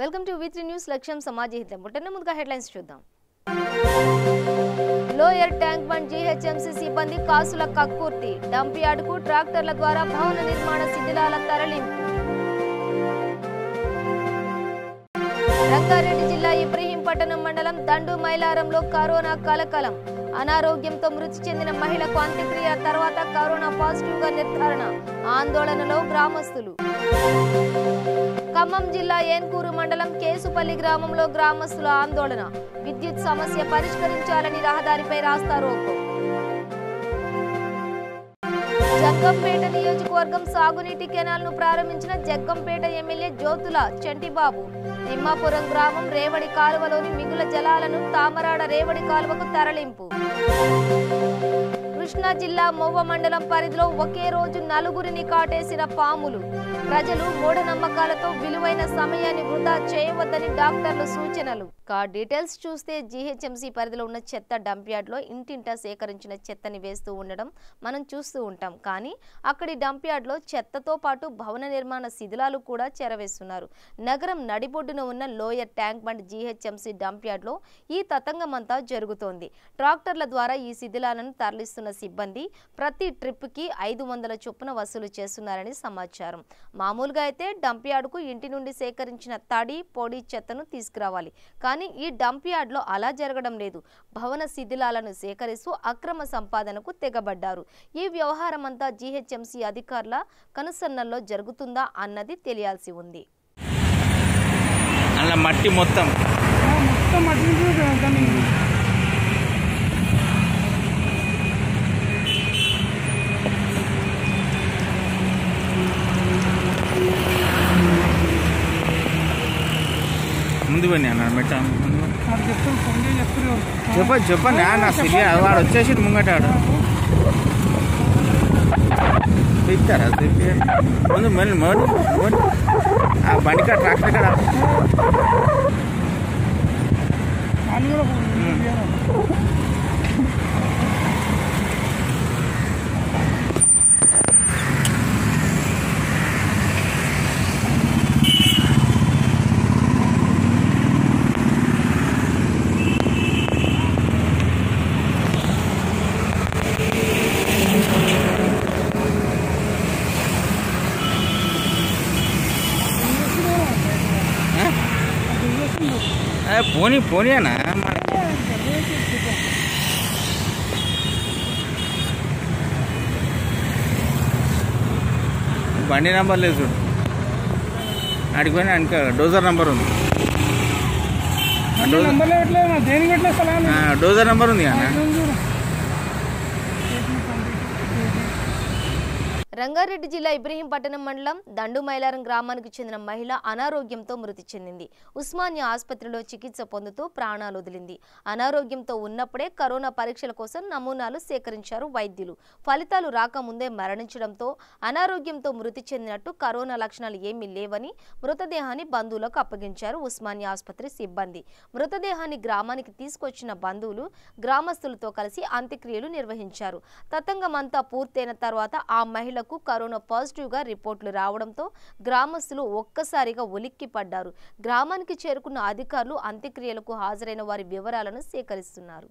Welcome to V3 news లక్ష్యం సమాజహితం. బుటన్న ముందుగా headlines చూద్దాం. లోయర్ ట్యాంక్ బండ్ GHMC సిబ్బంది కాసుల కక్కుర్తి. డంప్ యార్డుకు ట్రాక్టర్ల ద్వారా భవన నిర్మాణ శిథిలాల తరలింపు. రంగారెడ్డి జిల్లా ఇబ్రహీంపట్నం మండలం దండు మైలారంలో కరోనా కలకలం. అనారోగ్యంతో మృతి చెందిన మహిళకు అంత్యక్రియ తర్వాత కరోనా పాజిటివ్ గా నిర్ధారణ. ఆందోళనలో గ్రామస్తులు. ఖమ్మం జిల్లా ఏన్కూరు మండలం కేసుపల్లి గ్రామంలో గ్రామస్తుల ఆందోళన. విద్యుత్ సమస్య పరిష్కరించాలని రహదారిపై రాస్తారోకో. జగ్గంపేట నియోజకవర్గం సాగునీటి కెనాల్ ను ప్రారంభించిన జగ్గంపేట ఎమ్మెల్యే జ్యోతుల చంటిబాబు. తిమ్మాపురం గ్రామం రేవడి కాలువలోని మిగుల జలాలను తామరాడ రేవడి కాలువకు తరలింపు. కృష్ణా జిల్లా మోవ మండలం పరిధిలో ఒకే రోజు 4గురిని కాటేసిన పాములు. ప్రజలు మూఢనమ్మకాలతో విలువైన సమయాన్ని వృధా చేయవద్దని డాక్టర్లు సూచనలు. డీటెయిల్స్ చూస్తే GHMC పరిధిలో ఉన్న చెత్త డంప్ యార్డ్లో ఇంటింటా సేకరించిన చెత్తని వేస్తూ ఉండడం మనం చూస్తూ ఉంటాం. కానీ అక్కడి డంప్ యార్డ్లో చెత్తతో పాటు భవన నిర్మాణ శిథిలాలు కూడా చెరవేస్తున్నారు. నగరం నడిబొడ్డున ఉన్న lower tank bund GHMC dump యార్డ్లో ఈ తతంగమంతా జరుగుతోంది. ట్రాక్టర్ల ద్వారా ఈ శిథిలాలను తరలిస్తున్న సిబ్బంది ప్రతి ట్రిప్కి 500 చొప్పున వసూలు చేస్తున్నారని సమాచారం. మామూలుగా అయితే డంప్ యార్డుకు ఇంటి నుండి సేకరించిన తడి పొడి చెత్తను తీసుకురావాలి. కానీ ఈ డంప్ యార్డ్లో అలా జరగడం లేదు. భవన శిథిలాలను సేకరిస్తూ అక్రమ సంపాదనకు తెగబడ్డారు. ఈ వ్యవహారం అంతా GHMC అధికారుల కనుసన్నల్లో జరుగుతుందా అన్నది తెలియాల్సి ఉంది. మట్టి మొత్తం ముందు పోయి అన్నాడు మెట్ట చెప్పండి నా సిరియా వాడు వచ్చేసి ముంగటాడు ఇస్తారా ముందు మళ్ళీ ఆ బండి కాడ ట్రాక్టర్ కాడ పోనీ అన్న బండి నెంబర్ లేదు చూడు అడిగి పోయినా వెనక డోజర్ నెంబర్ ఉంది. డోజర్ నెంబర్ ఉంది అన్న. రంగారెడ్డి జిల్లా ఇబ్రహీంపట్నం మండలం దండు మైలారం గ్రామానికి చెందిన మహిళ అనారోగ్యంతో మృతి చెందింది. ఉస్మానియా ఆసుపత్రిలో చికిత్స పొందుతూ ప్రాణాలు వదిలింది. అనారోగ్యంతో ఉన్నప్పుడే కరోనా పరీక్షల కోసం నమూనాలు సేకరించారు వైద్యులు. ఫలితాలు రాకముందే మరణించడంతో అనారోగ్యంతో మృతి చెందినట్టు కరోనా లక్షణాలు ఏమీ లేవని మృతదేహాన్ని బంధువులకు అప్పగించారు ఉస్మానియా ఆసుపత్రి సిబ్బంది. మృతదేహాన్ని గ్రామానికి తీసుకొచ్చిన బంధువులు గ్రామస్తులతో కలిసి అంత్యక్రియలు నిర్వహించారు. తతంగమంతా పూర్తయిన తర్వాత ఆ మహిళ కరోనా పాజిటివ్ గా రిపోర్టులు రావడంతో గ్రామస్తులు ఒక్కసారిగా ఉలిక్కి పడ్డారు. గ్రామానికి చేరుకున్న అధికారులు అంత్యక్రియలకు హాజరైన వారి వివరాలను సేకరిస్తున్నారు.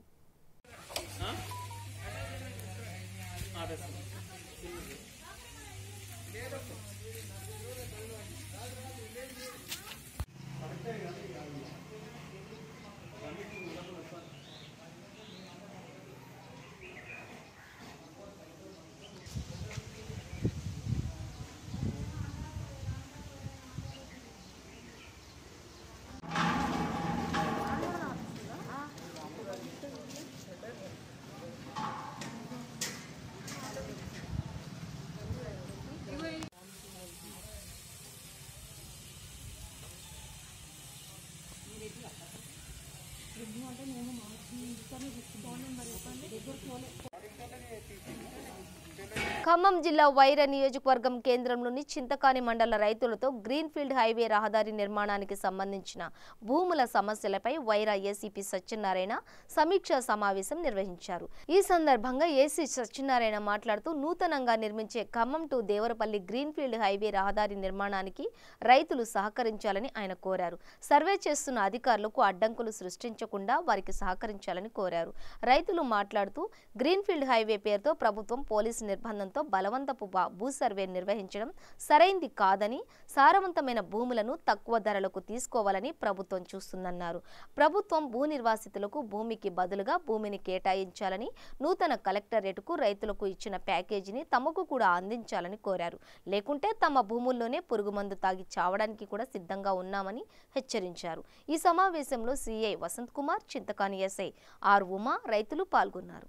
ఖమ్మం జిల్లా వైరా నియోజకవర్గం కేంద్రంలోని చింతకాని మండల రైతులతో గ్రీన్ఫీల్డ్ హైవే రహదారి నిర్మాణానికి సంబంధించిన భూముల సమస్యలపై వైరా ఏసీపీ సత్యనారాయణ సమీక్షా సమావేశం నిర్వహించారు. ఈ సందర్భంగా ఏసీ సత్యనారాయణ మాట్లాడుతూ నూతనంగా నిర్మించే Khammam to Devarapalli greenfield highway రహదారి నిర్మాణానికి రైతులు సహకరించాలని ఆయన కోరారు. సర్వే చేస్తున్న అధికారులకు అడ్డంకులు సృష్టించకుండా వారికి సహకరించాలని కోరారు. రైతులు మాట్లాడుతూ గ్రీన్ఫీల్డ్ హైవే పేరుతో ప్రభుత్వం పోలీసు నిర్బంధంతో బలవంతపు భూ సర్వే నిర్వహించడం సరైంది కాదని, సారవంతమైన భూములను తక్కువ ధరలకు తీసుకోవాలని ప్రభుత్వం చూస్తుందన్నారు. ప్రభుత్వం భూ నిర్వాసితులకు భూమికి బదులుగా భూమిని కేటాయించాలని, నూతన కలెక్టరేట్కు రైతులకు ఇచ్చిన ప్యాకేజీని తమకు కూడా అందించాలని కోరారు. లేకుంటే తమ భూముల్లోనే పురుగుమందు తాగి చావడానికి కూడా సిద్ధంగా ఉన్నామని హెచ్చరించారు. ఈ సమావేశంలో CI Vasanth Kumar, Chintakani SI R Uma రైతులు పాల్గొన్నారు.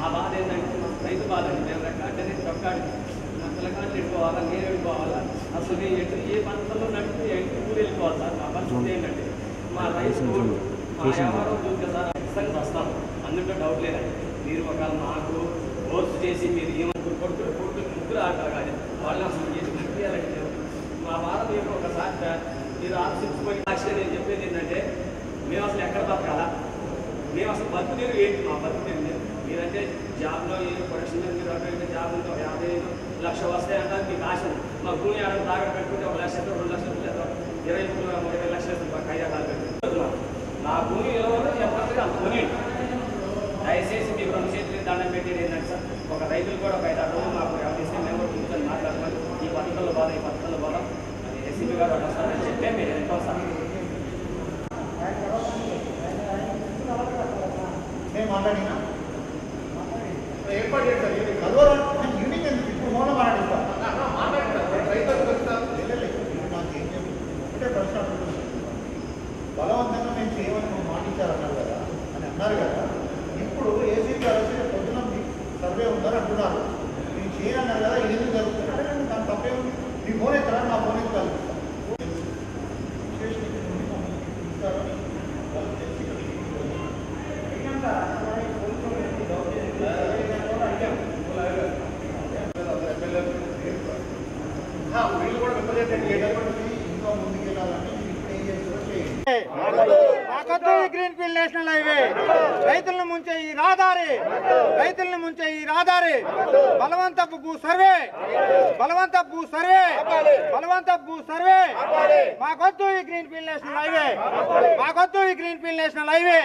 ఆ బాధ ఏంటంటే రైతు బాధ అండి. మేము రెక్కాడితే చొక్కాడి నా పిల్లకాయలు వెళ్ళిపోవాలా, నేను వెళ్ళిపోవాలా, అసలు ఏ పంటలో నడిపి ఊరు వెళ్ళిపోవాలి సార్. మా పరిస్థితి ఏంటంటే మా రైతు మా వ్యాపారం చూస్తే సార్ ఖచ్చితంగా వస్తాం, అందులో డౌట్ లేదండి. మీరు ఒకవేళ మాకు కోర్సు చేసి మీరు ఏమనుకుని కొడుకు ముగ్గురు ఆడతారు కానీ వాళ్ళని అసలు చేసి కట్టియాలంటే మా బాధ మీరు ఒకసారి మీరు ఆలోచించుకొని యాక్షన్ నేను చెప్పేది ఏంటంటే మేము అసలు ఎక్కడ బతకాలా, మేము అసలు బతుకునేది ఏంటి, మా బతుకునేది మీరంటే జాబ్లో ఏ ప్రొడక్షన్ మీరు అక్కడ జాబ్ ఉంటే 55 లక్షలు వస్తాయంటారు మీకు ఆశ. మా భూమి ఆడ దాకా పెట్టుకుంటే 1 లక్ష 2 లక్షలు 20 లక్షలు కైదాకాలు పెట్టుకుంటున్నాను. నా భూమి ఎవరు ఎవరికి అంత కొని దయచేసి మీకు 2 చేతులు దండం పెట్టేది ఏంటంటే సార్ ఒక రైతులు కూడా ఒక 5-6 రోజులు మాకు ఎవరిస్తే మేము కూడా కూర్చొని మాట్లాడుకొని ఈ పథకంలో బాధ ఈ పథకంలో బాధ అది ఎస్సీపీ గారు వస్తారని చెప్పే మీరు ఎంతో సార్ నేను మాట్లాడినా ఏర్పాటు చేస్తారు కలవాలని ఈవినింగ్ ఎందుకు ఇప్పుడు మౌనం మాట్లాడిస్తాను ఒకటే ప్రశ్న అడుగుతుంది. బలవంతంగా మేము చేయమని మాటించారన్నారు కదా అని అన్నారు కదా. ఇప్పుడు ఏసీపీ గారు పొద్దున సర్వే ఉందని అంటున్నారు. మీరు చేయనన్నారు కదా, ఇది ఎందుకు జరుగుతుంది అంటే దాని తప్పే ఉంది. మీ ఫోన్ ఎక్కడ నా ఫోన్ ఎక్కడ కలుగుతాను వీళ్ళు కూడా ఇంకా ముందుకు వెళ్ళాలని ఇప్పుడు ఏం చేస్తారో చేయండి. గ్రీన్ఫీల్డ్ నేషనల్ హైవే రైతులను ముంచే ఈ రహదారి, రైతులను ముంచే ఈ రహదారి బలవంతపు భూ సర్వే, బలవంతపు భూ సర్వే, బలవంతపు భూ సర్వే. మాకొద్దు ఈ గ్రీన్ఫీల్డ్ నేషనల్ హైవే, మాకొద్దు ఈ గ్రీన్ఫీల్డ్ నేషనల్ హైవే,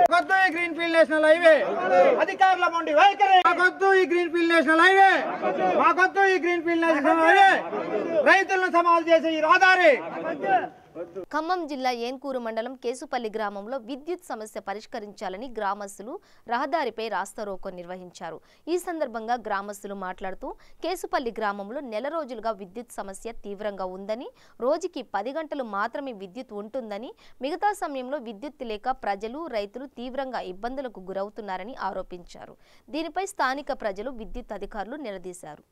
మాకొద్దు ఈ గ్రీన్ఫీల్డ్ నేషనల్ హైవే. అధికారుల మొండి వైఖరి మాకొద్దు ఈ గ్రీన్ఫీల్డ్ నేషనల్ హైవే, మాకొద్దు ఈ గ్రీన్ఫీల్డ్ నేషనల్ హైవే. రైతులను సమాధి చేసే ఈ రహదారి. ఖమ్మం జిల్లా ఏన్కూరు మండలం కేసుపల్లి గ్రామంలో విద్యుత్ సమస్య పరిష్కరించాలని గ్రామస్తులు రహదారిపై రాస్తారోకో నిర్వహించారు. ఈ సందర్భంగా గ్రామస్తులు మాట్లాడుతూ కేసుపల్లి గ్రామంలో నెల రోజులుగా విద్యుత్ సమస్య తీవ్రంగా ఉందని, రోజుకి 10 గంటలు మాత్రమే విద్యుత్ ఉంటుందని, మిగతా సమయంలో విద్యుత్ లేక ప్రజలు, రైతులు తీవ్రంగా ఇబ్బందులకు గురవుతున్నారని ఆరోపించారు. దీనిపై స్థానిక ప్రజలు విద్యుత్ అధికారులు నిలదీశారు.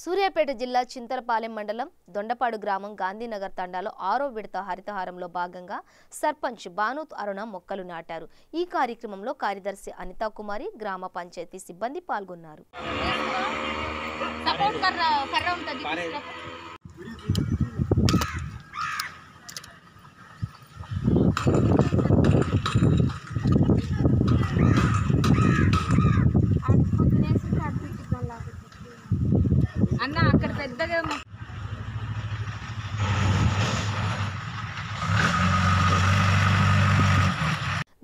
సూర్యాపేట జిల్లా చింతలపాలెం మండలం దొండపాడు గ్రామం గాంధీనగర్ తండాలో 6వ విడత హరితహారంలో భాగంగా సర్పంచ్ బానూత్ అరుణ మొక్కలు నాటారు. ఈ కార్యక్రమంలో కార్యదర్శి అనితా కుమారి, గ్రామ పంచాయతీ సిబ్బంది పాల్గొన్నారు. అన్న అక్కడ పెద్దగా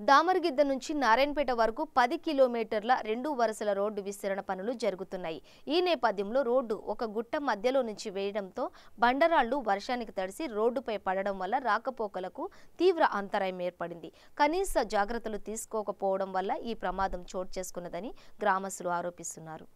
దామరగిద్ద నుంచి నారాయణపేట వరకు 10 కిలోమీటర్ల 2 వరుసల రోడ్డు విస్తరణ పనులు జరుగుతున్నాయి. ఈ నేపథ్యంలో రోడ్డు ఒక గుట్ట మధ్యలో నుంచి వేయడంతో బండరాళ్లు వర్షానికి తడిసి రోడ్డుపై పడడం వల్ల రాకపోకలకు తీవ్ర అంతరాయం ఏర్పడింది. కనీస జాగ్రత్తలు తీసుకోకపోవడం వల్ల ఈ ప్రమాదం చోటు చేసుకున్నదని గ్రామస్తులు ఆరోపిస్తున్నారు.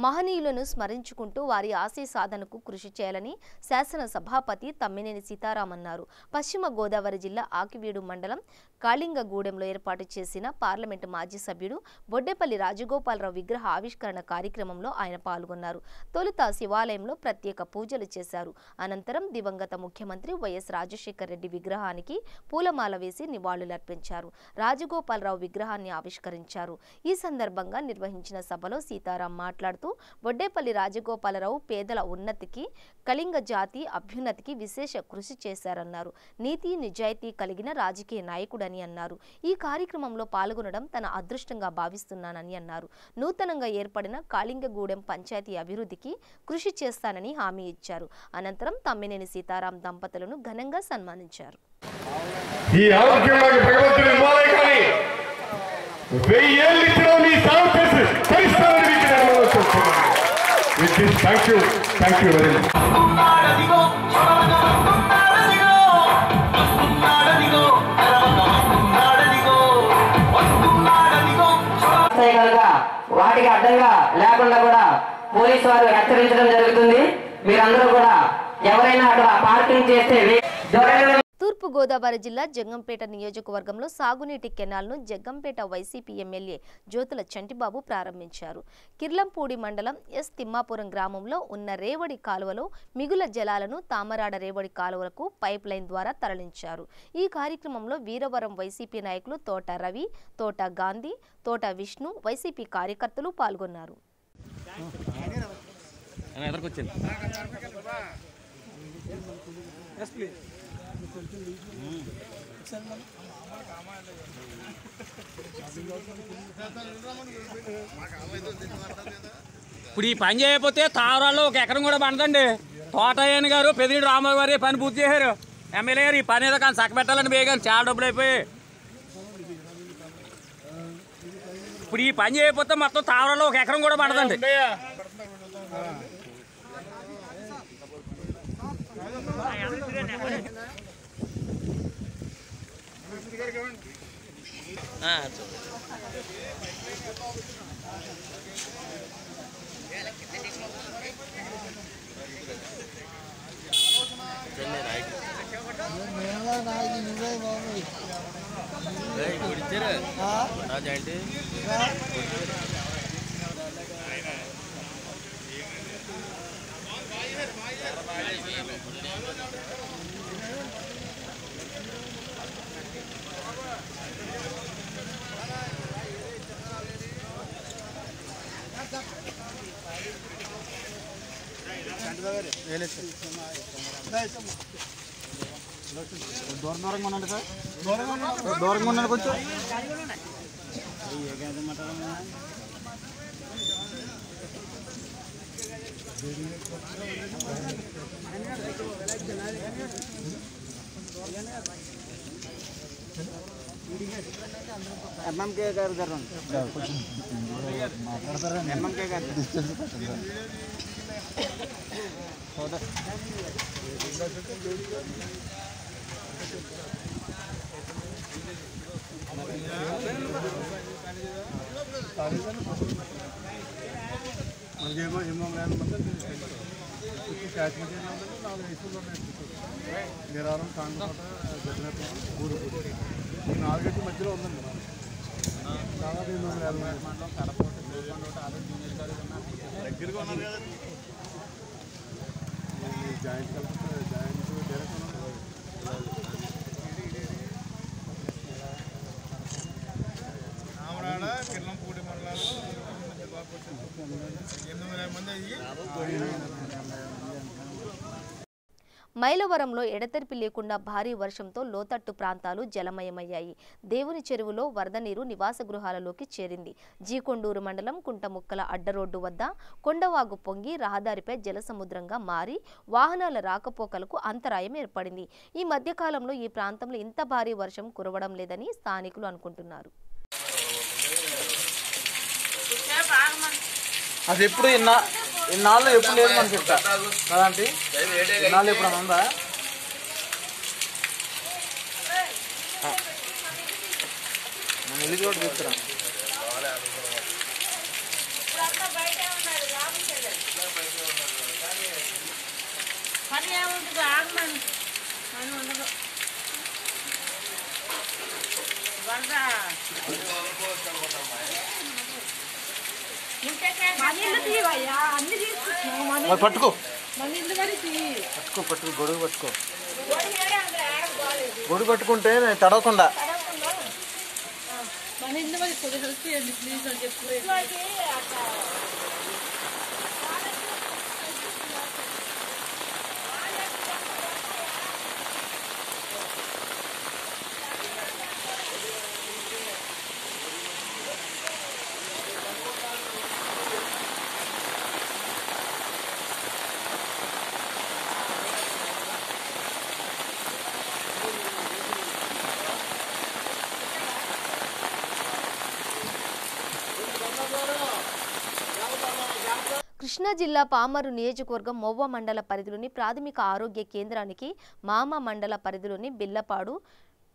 మహనీయులను స్మరించుకుంటూ వారి ఆశయ సాధనకు కృషి చేయాలని శాసన సభాపతి తమ్మినేని సీతారాం అన్నారు. పశ్చిమ గోదావరి జిల్లా ఆకివీడు మండలం కాళింగగూడెంలో ఏర్పాటు చేసిన పార్లమెంటు మాజీ సభ్యుడు బొడ్డేపల్లి రాజగోపాలరావు విగ్రహ ఆవిష్కరణ కార్యక్రమంలో ఆయన పాల్గొన్నారు. తొలుత శివాలయంలో ప్రత్యేక పూజలు చేశారు. అనంతరం దివంగత ముఖ్యమంత్రి వైఎస్ రాజశేఖర రెడ్డి విగ్రహానికి పూలమాల వేసి నివాళులర్పించారు. రాజగోపాలరావు విగ్రహాన్ని ఆవిష్కరించారు. ఈ సందర్భంగా నిర్వహించిన సభలో సీతారాం మాట్లాడుతూ బొడ్డేపల్లి రాజగోపాలరావు పేదల ఉన్నతికి, కళింగ జాతి అభ్యున్నతికి విశేష కృషి చేశారన్నారు. నీతి నిజాయితీ కలిగిన రాజకీయ నాయకుడని అన్నారు. ఈ కార్యక్రమంలో పాల్గొనడం తన అదృష్టంగా భావిస్తున్నానని అన్నారు. నూతనంగా ఏర్పడిన కాళింగగూడెం పంచాయతీ అభివృద్ధికి కృషి చేస్తానని హామీ ఇచ్చారు. అనంతరం తమ్మినేని సీతారాం దంపతులను ఘనంగా సన్మానించారు. ఈ ఆరోగ్యంలోకి భగవంతుడు ఇవ్వాలి కానీ 1000 ఏళ్ళు ఇచ్చిన మీ సాగు చేసి పరిష్కారాన్ని థ్యాంక్ యూ వెరీ మచ్. వాటికి అడ్డంగా లేకుండా కూడా పోలీసు వారు హెచ్చరించడం జరుగుతుంది. మీరందరూ కూడా ఎవరైనా అక్కడ పార్కింగ్ చేస్తే తూర్పు గోదావరి జిల్లా జగ్గంపేట నియోజకవర్గంలో సాగునీటి కెనాల్ను జగ్గంపేట వైసీపీ ఎమ్మెల్యే జ్యోతుల చంటిబాబు ప్రారంభించారు. కిర్లంపూడి మండలం ఎస్ తిమ్మాపురం గ్రామంలో ఉన్న రేవడి కాలువలో మిగుల జలాలను తామరాడ రేవడి కాలువలకు పైప్ లైన్ ద్వారా తరలించారు. ఈ కార్యక్రమంలో వీరవరం వైసీపీ నాయకులు తోట రవి, తోట గాంధీ, తోట విష్ణు, వైసీపీ కార్యకర్తలు పాల్గొన్నారు. ఇప్పుడు ఈ పని చేయకపోతే తావరాల్లో 1 ఎకరం కూడా పండదండి. తోటయ్యన్ గారు, పెద్దిరెడ్డి రామారావు గారు పని పూర్తి చేశారు. ఎమ్మెల్యే గారు ఈ పని ఏదో కానీ చక్కబెట్టాలని బేగాని చాలా డబ్బులు అయిపోయి ఇప్పుడు ఈ పని చేయకపోతే మొత్తం తావరాల్లో 1 ఎకరం కూడా పండదండి. దూరంగా ఉండండి సార్, దూరంగా ఉండండి కొంచెం. ఎంఎంకే గారు మాట్లాడతారండి. ఎంఎంకే గారు మనకేమో ఏమో క్యాష్ మెటీరియల్ ఉందంటే 4 వయసుల్లో నిరారం కాంగపట గజనపూర్ ఊరు 4 గంటల మధ్యలో ఉందండి. దాదాపు 800 మండలం కడపోట దగ్గరగా ఉన్నారు కదా. జాయింట్ కలెక్టర్ జాయింట్ డైరెక్టర్ ఆమరాడ కిర్లంపూడి మండలాలు మైలవరంలో ఎడతెరిపి లేకుండా భారీ వర్షంతో లోతట్టు ప్రాంతాలు జలమయమయ్యాయి. దేవుని చెరువులో వరద నీరు నివాస గృహాలలోకి చేరింది. జీకొండూరు మండలం కుంటముక్కల అడ్డరోడ్డు వద్ద కొండవాగు పొంగి రహదారిపై జలసముద్రంగా మారి వాహనాల రాకపోకలకు అంతరాయం ఏర్పడింది. ఈ మధ్యకాలంలో ఈ ప్రాంతంలో ఇంత భారీ వర్షం కురవడం లేదని స్థానికులు అనుకుంటున్నారు. అది ఎప్పుడు ఇన్నాళ్ళు ఎప్పుడు లేదు మనకి చెప్తా కదంటే ఇన్నాళ్ళు ఎప్పుడు ఉందా? నేను వెళ్ళి చోటు చెప్తున్నా. పని ఏముంటుంది ఆగమని పని ఉండదు వరద అన్ని పట్టుకో మన ఇల్లు వరకు పట్టుకో గొడుగు పట్టుకో గొడుగు పట్టుకుంటే తడవకుండా మన ఇల్లు వరకు కొద్దిగా హెల్ప్ చేయండి ప్లీజ్ అని చెప్పి కృష్ణా జిల్లా పామరు నియోజకవర్గం మొవ్వ మండల పరిధిలోని ప్రాథమిక ఆరోగ్య కేంద్రానికి మామ మండల పరిధిలోని బిల్లపాడు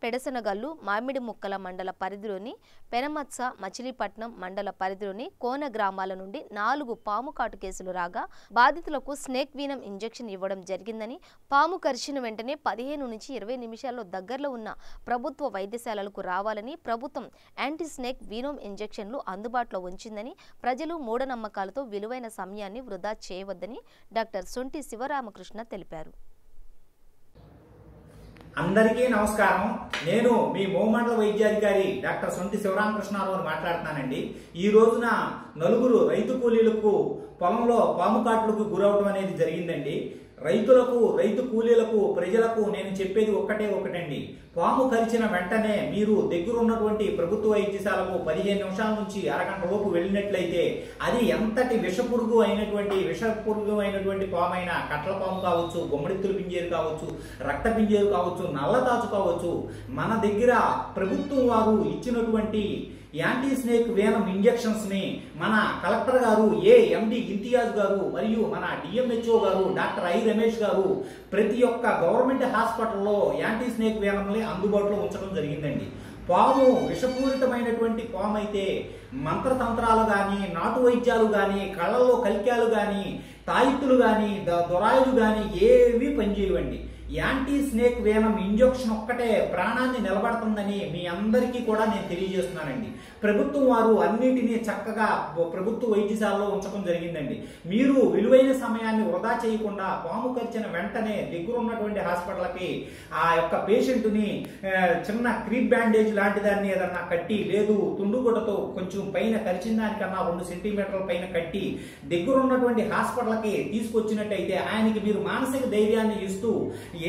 పెడసనగల్లు మామిడి ముక్కల మండల పరిధిలోని పెనమత్స మచిలీపట్నం మండల పరిధిలోని కోన గ్రామాల నుండి 4 పాము కాటు కేసులు రాగా బాధితులకు స్నేక్ వీనం ఇంజెక్షన్ ఇవ్వడం జరిగిందని పాము కరిచిన వెంటనే 15 నుంచి 20 నిమిషాల్లో దగ్గరలో ఉన్న ప్రభుత్వ వైద్యశాలలకు రావాలని ప్రభుత్వం యాంటీ స్నేక్ వీనం ఇంజెక్షన్లు అందుబాటులో ఉంచిందని ప్రజలు మూఢనమ్మకాలతో విలువైన సమయాన్ని వృధా చేయవద్దని డాక్టర్ సొంటి శివరామకృష్ణ తెలిపారు. అందరికీ నమస్కారం. నేను మీ మోమండల వైద్యాధికారి డాక్టర్ సొంటి శివరామకృష్ణరావు మాట్లాడుతున్నానండి. ఈ రోజున 4 రైతు కూలీలకు పొలంలో పాము కాట్లకు గురవడం అనేది జరిగిందండి. రైతులకు, రైతు కూలీలకు, ప్రజలకు నేను చెప్పేది ఒకటండి. పాము కరిచిన వెంటనే మీరు దగ్గర ఉన్నటువంటి ప్రభుత్వ వైద్యశాలకు 15 నిమిషాల నుంచి అరగంట లోపు వెళ్ళినట్లయితే అది ఎంతటి విషపురుగు అయినటువంటి పాము అయినా, కట్ల పాము కావచ్చు, గుమ్మడిత్తుల పింజేరు కావచ్చు, రక్త పింజేరు కావచ్చు, నల్లతాచు కావచ్చు, మన దగ్గర ప్రభుత్వం వారు ఇచ్చినటువంటి యాంటీ స్నేక్ వేనం ఇంజెక్షన్స్ ని మన కలెక్టర్ గారు ఎండి ఇంతియాజ్ గారు మరియు మన డిఎంహెచ్ఓ గారు డాక్టర్ ఐ రమేష్ గారు ప్రతి ఒక్క గవర్నమెంట్ హాస్పిటల్లో యాంటీ స్నేక్ వేనంని అందుబాటులో ఉంచడం జరిగిందండి. పాము విషపూరితమైనటువంటి పాము అయితే మంత్రతంత్రాలు కానీ, నాటు వైద్యాలు కానీ, కళ్ళల్లో కలిక్యాలు కానీ, తాయిత్తులు కానీ, దొరాయిలు కానీ ఏవి పనిచేయవండి. యాంటీ స్నేక్ వేనం ఇంజెక్షన్ ఒక్కటే ప్రాణాన్ని నిలబడుతుందని మీ అందరికీ కూడా నేను తెలియజేస్తున్నానండి. ప్రభుత్వం వారు అన్నిటినీ చక్కగా ప్రభుత్వ వైద్యశాలలో ఉంచడం జరిగిందండి. మీరు విలువైన సమయాన్ని వృధా చేయకుండా పాము కరిచిన వెంటనే దగ్గర ఉన్నటువంటి హాస్పిటల్కి ఆ యొక్క పేషెంట్ని చిన్న క్రీప్ బ్యాండేజ్ లాంటి దాన్ని ఏదన్నా కట్టి, లేదు తుండుగుడ్డతో కొంచెం పైన కరిచిన దానికన్నా 2 సెంటీమీటర్ల పైన కట్టి దగ్గర ఉన్నటువంటి హాస్పిటల్కి తీసుకొచ్చినట్టయితే ఆయనకి మీరు మానసిక ధైర్యాన్ని ఇస్తూ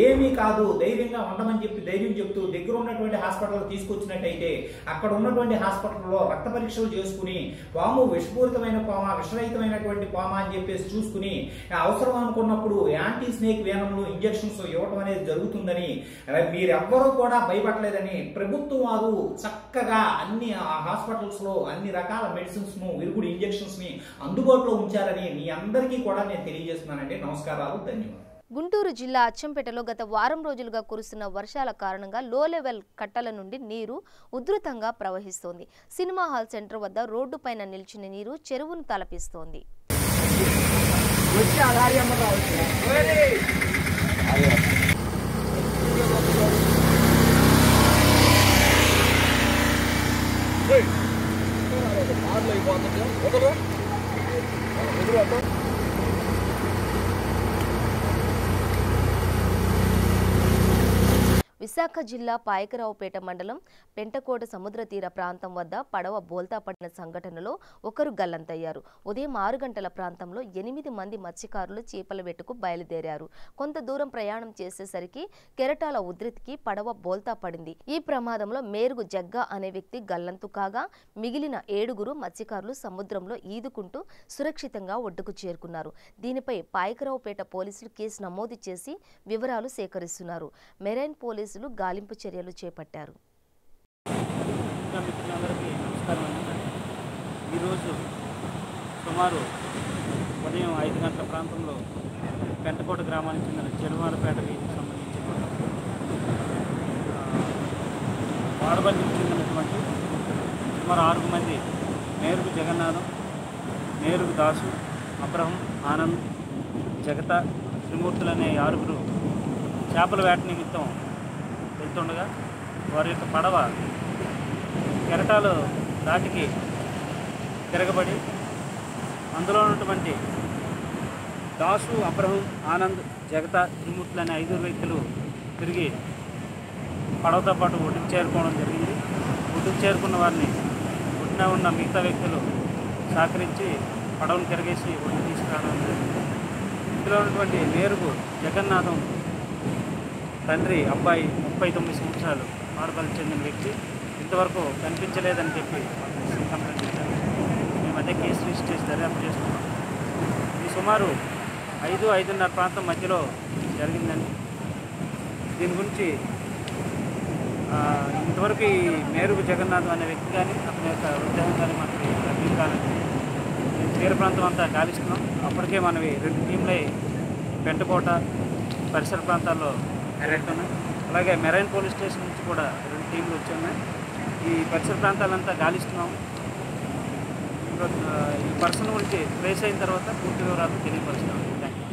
ఏమీ కాదు ధైర్యంగా ఉండమని చెప్పి ధైర్యం చెప్తూ దగ్గర ఉన్నటువంటి హాస్పిటల్ తీసుకొచ్చినట్టయితే అక్కడ ఉన్నటువంటి హాస్పిటల్లో రక్త పరీక్షలు చేసుకుని పాము విషపూరితమైన పామా, విషరహితమైనటువంటి పామా అని చెప్పేసి చూసుకుని అవసరం అనుకున్నప్పుడు యాంటీ స్నేక్ వేనంలో ఇంజెక్షన్స్ ఇవ్వడం అనేది జరుగుతుందని మీరెవ్వరూ కూడా భయపడలేదని ప్రభుత్వం వారు చక్కగా అన్ని హాస్పిటల్స్ లో అన్ని రకాల మెడిసిన్స్ ను, విరుగుడు ఇంజెక్షన్స్ ని అందుబాటులో ఉంచారని మీ అందరికీ కూడా నేను తెలియజేస్తున్నానండి. నమస్కారాలు, ధన్యవాదాలు. గుంటూరు జిల్లా అచ్చంపేటలో గత వారం రోజులుగా కురుస్తున్న వర్షాల కారణంగా లో లెవెల్ కట్టల నుండి నీరు ఉధృతంగా ప్రవహిస్తోంది. సినిమా హాల్ సెంటర్ వద్ద రోడ్డు పైన నిలిచిన నీరు చెరువును తలపిస్తోంది. విశాఖ జిల్లా పాయకరావుపేట మండలం పెంటకోట సముద్ర తీర ప్రాంతం వద్ద పడవ బోల్తా పడిన సంఘటనలో ఒకరు గల్లంతయ్యారు. ఉదయం 6 గంటల ప్రాంతంలో 8 మంది మత్స్యకారులు చేపల వేటకు బయలుదేరారు. కొంత దూరం ప్రయాణం చేసేసరికి కెరటాల ఉధృతికి పడవ బోల్తా పడింది. ఈ ప్రమాదంలో మేరుగు జగ్గా అనే వ్యక్తి గల్లంతు కాగా మిగిలిన 7 మత్స్యకారులు సముద్రంలో ఈదుకుంటూ సురక్షితంగా ఒడ్డుకు చేరుకున్నారు. దీనిపై పాయకరావుపేట పోలీసులు కేసు నమోదు చేసి వివరాలు సేకరిస్తున్నారు. మెరైన్ పోలీసులు గాలింపు చర్యలు చేపట్టారు. ఈరోజు సుమారు ఉదయం 5 గంటల ప్రాంతంలో పెంటకోట గ్రామానికి చెందిన చెరువాలపేటకి సంబంధించిన వాడబండికి చెందినటువంటి సుమారు 6 మంది మేరుగు జగన్నాథం, మేరుగు దాసు, అబ్రహం, ఆనంద్, జగత, త్రిమూర్తులు అనే 6 చేపల వేట నిమిత్తం వెళ్తుండగా వారి యొక్క పడవ కెరటాలు దాటికి తిరగబడి అందులో ఉన్నటువంటి దాసు, అబ్రహం, ఆనంద్, జగత, త్రిమూర్తులు అనే 5 వ్యక్తులు తిరిగి పడవతో పాటు ఒడ్డుకు చేరుకోవడం జరిగింది. ఒడ్డుకు చేరుకున్న వారిని ఒడ్డున ఉన్న మిగతా వ్యక్తులు సహకరించి పడవను తిరిగేసి ఒడ్డు తీసుకురావడం జరిగింది. ఇందులో ఉన్నటువంటి మేరుగు జగన్నాథం తండ్రి అబ్బాయి 39 సంవత్సరాలు మారుపల్లి చెందిన వ్యక్తి ఇంతవరకు కనిపించలేదని చెప్పి కంప్లైంట్ ఇచ్చారు. మేము అదే కేసు రిజిస్టర్ చేసి దర్యాప్తు చేస్తున్నాం. ఇది సుమారు 5-5:30 ప్రాంతం మధ్యలో జరిగిందని, దీని గురించి ఇంతవరకు ఈ మేరుగు జగన్నాథం అనే వ్యక్తి కానీ అతని యొక్క ఉద్యోగం కానీ మనకి లభ్యం కాలేదు. తీర ప్రాంతం అంతా గాలిస్తున్నాం. అప్పటికే మనవి 2 టీంలే పెంటకోట పరిసర ప్రాంతాల్లో జరుగుతున్నాయి. అలాగే మెరైన్ పోలీస్ స్టేషన్ నుంచి కూడా 2 టీంలు వచ్చి ఉన్నాయి. ఈ పరిసర ప్రాంతాలంతా గాలిస్తున్నాము. ఈ పర్సన్ గురించి ట్రేస్ అయిన తర్వాత పూర్తి వివరాలు తెలియపరుస్తున్నాము. Thank you.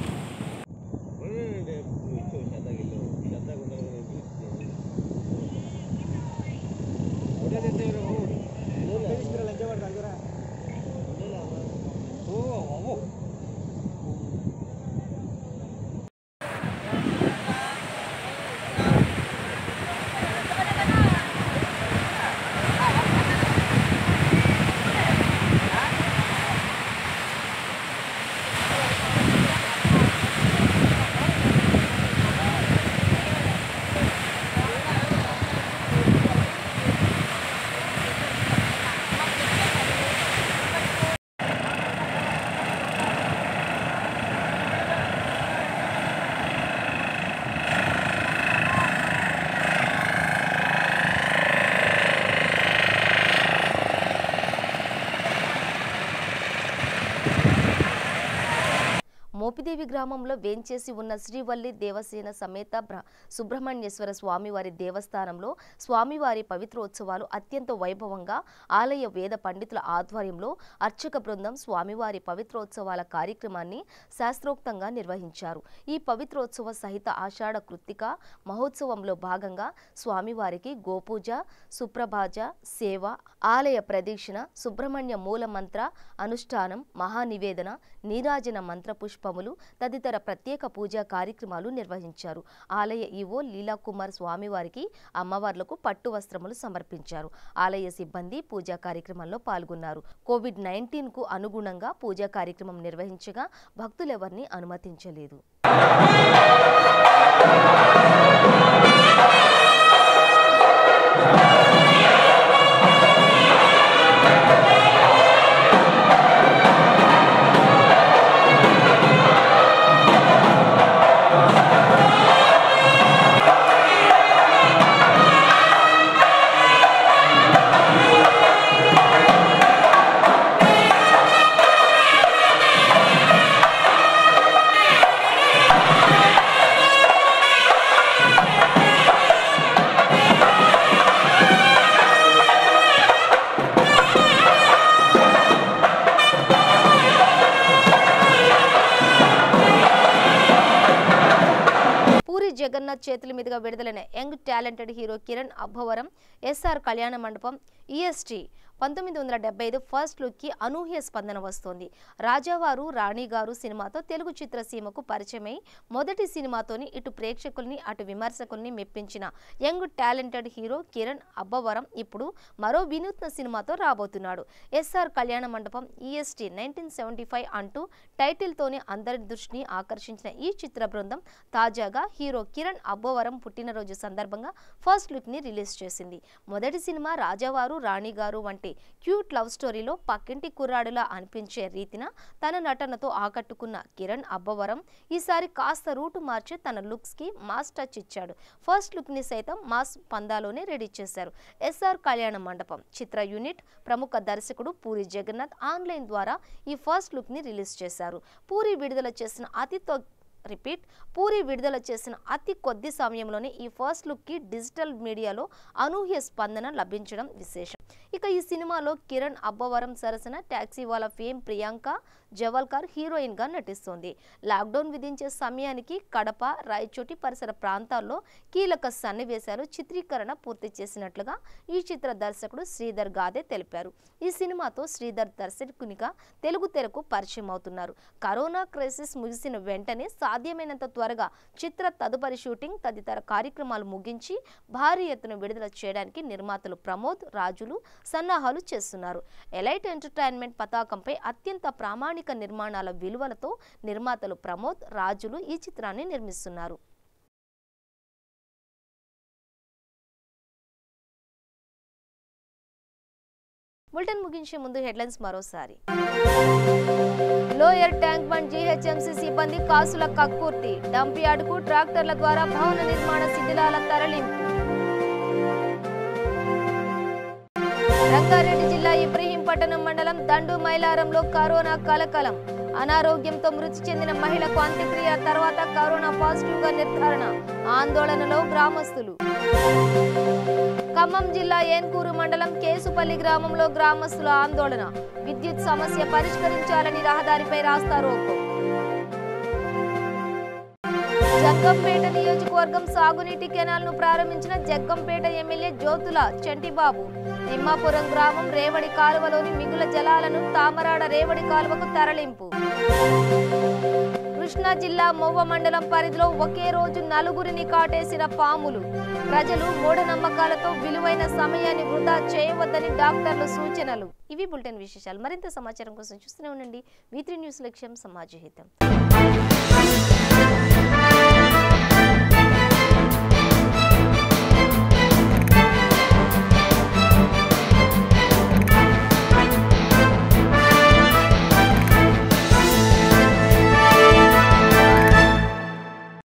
మోపిదేవి గ్రామంలో వేంచేసి ఉన్న శ్రీవల్లి దేవసేన సమేత సుబ్రహ్మణ్యేశ్వర స్వామివారి దేవస్థానంలో స్వామివారి పవిత్రోత్సవాలు అత్యంత వైభవంగా ఆలయ వేద పండితుల ఆధ్వర్యంలో అర్చక బృందం స్వామివారి పవిత్రోత్సవాల కార్యక్రమాన్ని శాస్త్రోక్తంగా నిర్వహించారు. ఈ పవిత్రోత్సవ సహిత ఆషాఢ కృత్తిక మహోత్సవంలో భాగంగా స్వామివారికి గోపూజ, సుప్రభాజ సేవ, ఆలయ ప్రదక్షిణ, సుబ్రహ్మణ్య మూల మంత్ర అనుష్ఠానం, మహానివేదన, నీరాజన మంత్ర పుష్పములు తదితర ప్రత్యేక పూజా కార్యక్రమాలు నిర్వహించారు. ఆలయ ఈవో లీలాకుమార్ స్వామివారికి అమ్మవార్లకు పట్టు వస్త్రములు సమర్పించారు. ఆలయ సిబ్బంది పూజా కార్యక్రమంలో పాల్గొన్నారు. కోవిడ్-19 కు అనుగుణంగా పూజా కార్యక్రమం నిర్వహించగా భక్తులెవరిని అనుమతించలేదు. జగన్నాథ్ చేతుల మీదుగా విడుదలైన young talented hero Kiran Abbavaram SR Kalyana Mandapam EST 1975 first look కి అనూహ్య స్పందన వస్తోంది. రాజావారు రాణిగారు సినిమాతో తెలుగు చిత్రసీమకు పరిచయమై మొదటి సినిమాతోని ఇటు ప్రేక్షకుల్ని అటు విమర్శకుల్ని మెప్పించిన young talented hero Kiran Abbavaram ఇప్పుడు మరో వినూత్న సినిమాతో రాబోతున్నాడు. ఎస్ఆర్ కళ్యాణ మండపం ఈఎస్టీ 1975 అంటూ టైటిల్ తోనే అందరి దృష్టిని ఆకర్షించిన ఈ చిత్ర బృందం తాజాగా హీరో కిరణ్ అబ్బవరం పుట్టినరోజు సందర్భంగా ఫస్ట్ లుక్ ని రిలీజ్ చేసింది. మొదటి సినిమా రాజావారు రాణిగారు వంటి క్యూట్ లవ్ స్టోరీలో పక్కింటి కుర్రాడులా అనిపించే రీతిన తన నటనతో ఆకట్టుకున్న కిరణ్ అబ్బవరం ఈసారి కాస్త రూటు మార్చి తన లుక్స్ కి మాస్ టచ్ ఇచ్చాడు. ఫస్ట్ లుక్ ని సైతం మాస్ పందాలోనే రెడీ చేశారు. ఎస్ఆర్ కళ్యాణ మండపం చిత్ర యూనిట్ ప్రముఖ దర్శకుడు పూరి జగన్నాథ్ ఆన్లైన్ ద్వారా ఈ ఫస్ట్ లుక్ ని రిలీజ్ చేశారు. పూరి విడుదల చేసిన అతి రిపీట్ పూరి విడుదల చేసిన అతి కొద్ది సమయంలోనే ఈ ఫస్ట్ లుక్ కి డిజిటల్ మీడియాలో అనూహ్య స్పందన లభించడం విశేషం. ఇక ఈ సినిమాలో కిరణ్ అబ్బవరం సరసన టాక్సీ వాళ్ళ ఫేమ్ ప్రియాంక జవల్కర్ హీరోయిన్ గా నటిస్తోంది. లాక్డౌన్ విధించే సమయానికి కడప, రాయచోటి పరిసర ప్రాంతాల్లో కీలక సన్నివేశాలు చిత్రీకరణ పూర్తి చేసినట్లుగా ఈ చిత్ర దర్శకుడు శ్రీధర్ గాదే తెలిపారు. ఈ సినిమాతో శ్రీధర్ దర్శకునిగా తెలుగు తెరకు పరిచయం అవుతున్నారు. కరోనా క్రైసిస్ ముగిసిన వెంటనే సాధ్యమైనంత త్వరగా చిత్ర తదుపరి షూటింగ్ తదితర కార్యక్రమాలు ముగించి భారీ ఎత్తున విడుదల చేయడానికి నిర్మాతలు ప్రమోద్, రాజులు సన్నాహాలు చేస్తున్నారు. ఎలైట్ ఎంటర్టైన్మెంట్ పతాకంపై అత్యంత ప్రామాణిక నిర్మాణాల విలువలతో నిర్మాతలు ప్రమోద్, రాజులు ఈ చిత్రాన్ని నిర్మిస్తున్నారు. బులెటిన్ ముగించే ముందు హెడ్లైన్స్ మరోసారి. లోయర్ ట్యాంక్ బండ్ జీహెచ్ఎంసీ సిబ్బంది కాసుల కక్కుర్తి, డంప్ యార్డుకు ట్రాక్టర్ల ద్వారా భవన నిర్మాణ శిథిలాల తరలింపు. రంగారెడ్డి జిల్లా ఇబ్రహీంపట్నం మండలం దండు మైలారంలో కరోనా కలకలం, అనారోగ్యంతో మృతి చెందిన మహిళకు అంత్యక్రియ తర్వాత కరోనా పాజిటివ్ గా నిర్ధారణ, ఆందోళనలో గ్రామస్తులు. ఖమ్మం జిల్లా ఏన్కూరు మండలం కేసుపల్లి గ్రామంలో గ్రామస్తుల ఆందోళన, విద్యుత్ సమస్య పరిష్కరించాలని రహదారిపై రాస్తారోకో. జగ్గంపేట నియోజకవర్గం సాగునీటి కెనాల్ను ప్రారంభించిన జగ్గంపేట ఎమ్మెల్యే జ్యోతుల చంటిబాబు. తిమ్మాపురం గ్రామం రేవడి కాలువలోని మిగుల జలాలను తామరాడ రేవడి కాలువకు తరలింపు. కృష్ణా జిల్లా మొవ్వ మండలం పరిధిలో ఒకే రోజు నలుగురిని కాటేసిన పాములు. ప్రజలు మూఢనమ్మకాలతో విలువైన సమయాన్ని వృధా చేయవద్దని డాక్టర్లు సూచనలు. ఇవి బులెటిన్ విశేషాలు. మరింత సమాచారం కోసం చూస్తూనే ఉండండి. V3 న్యూస్ లక్ష్యం సమాజ హితం.